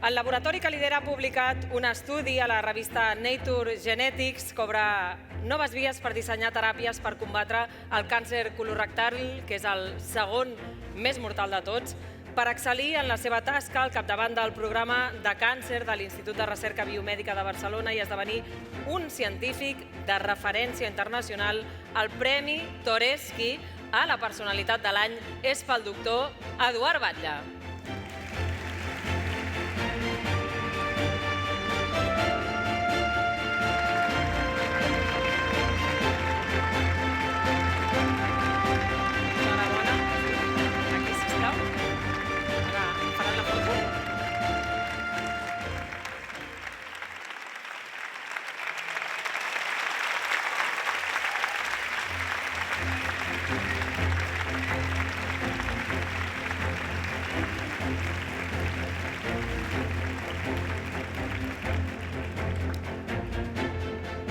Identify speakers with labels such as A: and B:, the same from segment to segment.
A: El laboratori que lidera ha publicat un estudi a la revista Nature Genetics que obre noves vies per dissenyar teràpies per combatre el càncer colorectal, que és el segon més mortal de tots, per excel·lir en la seva tasca al capdavant del programa de càncer de l'Institut de Recerca Biomèdica de Barcelona i esdevenir un científic de referència internacional. El Premi Toresky a la personalitat de l'any és pel doctor Eduard Batlle.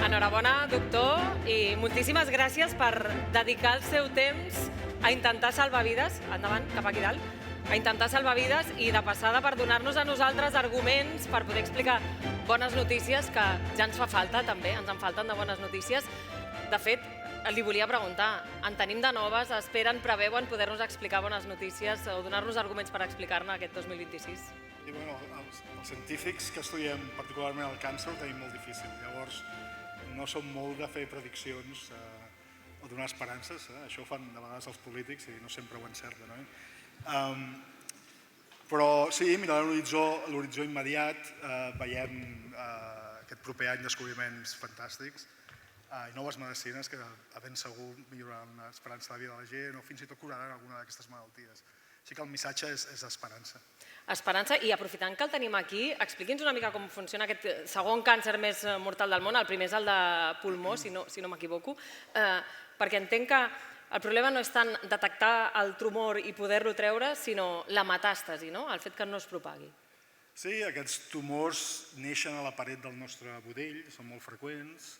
A: Enhorabona, doctor, i moltíssimes gràcies per dedicar el seu temps a intentar salvar vides, endavant, cap aquí dalt, a intentar salvar vides i de passada per donar-nos a nosaltres arguments per poder explicar bones notícies, que ja ens fa falta també, ens en falten de bones notícies. De fet, li volia preguntar, en tenim de noves, esperen, preveuen poder-nos explicar bones notícies o donar-nos arguments per explicar-ne aquest 2026?
B: I bueno, els científics que estudiem particularment el càncer ho tenim molt difícil, llavors no som molt de fer prediccions o donar esperances, això ho fan de vegades els polítics i no sempre ho encerten, no? Però sí, mirant l'horitzó immediat, veiem aquest proper any descobriments fantàstics i noves medicines que de ben segur milloraran l'esperança de vida de la gent o fins i tot curaran alguna d'aquestes malalties. Així que el missatge és esperança.
A: Esperança, i aprofitant que el tenim aquí, expliqui'ns una mica com funciona aquest segon càncer més mortal del món. El primer és el de pulmó, si no m'equivoco, perquè entenc que el problema no és tant detectar el tumor i poder-lo treure, sinó la metàstasi, el fet que no es propagui.
B: Sí, aquests tumors neixen a la paret del nostre budell, són molt freqüents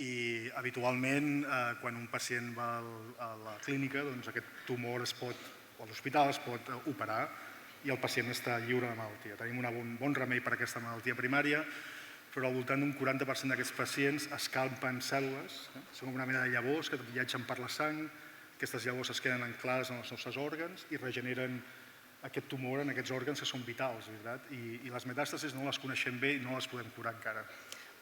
B: i habitualment quan un pacient va a la clínica, doncs aquest tumor a l'hospital es pot operar i el pacient està lliure de malaltia. Tenim un bon remei per a aquesta malaltia primària, però al voltant d'un 40% d'aquests pacients escampen cèl·lules, són una mena de llavors que viatgen per la sang, aquestes llavors es queden anclades en els nostres òrgans i regeneren aquest tumor en aquests òrgans que són vitals, veritat? I les metàstasis no les coneixem bé i no les podem curar encara.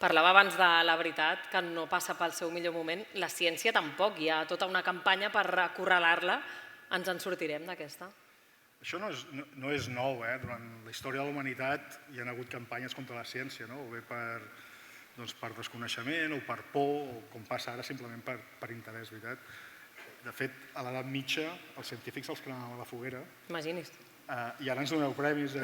A: Parlava abans de la veritat, que no passa pel seu millor moment. La ciència tampoc, hi ha tota una campanya per acorralar-la. Ens en sortirem d'aquesta?
B: Això no és nou. Durant la història de la humanitat hi ha hagut campanyes contra la ciència, o bé per desconeixement o per por, o com passa ara simplement per interès, veritat? De fet, a l'edat mitja, els científics els cremaven a la foguera.
A: Imagini's.
B: I ara ens doneu premis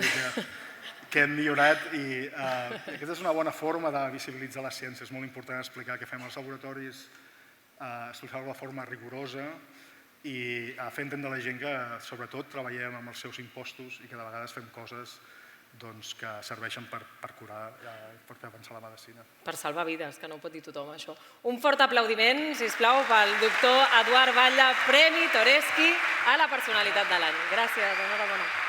B: que hem millorat i aquesta és una bona forma de visibilitzar la ciència. És molt important explicar què fem als laboratoris, explicar-ho de forma rigorosa i fer entendre a la gent que, sobretot, treballem amb els seus impostos i que de vegades fem coses que serveixen per curar i per fer avançar la medicina.
A: Per salvar vides, que no ho pot dir tothom, això. Un fort aplaudiment, sisplau, pel doctor Eduard Batlle, Premi Toresky a la personalitat de l'any. Gràcies, enhorabona.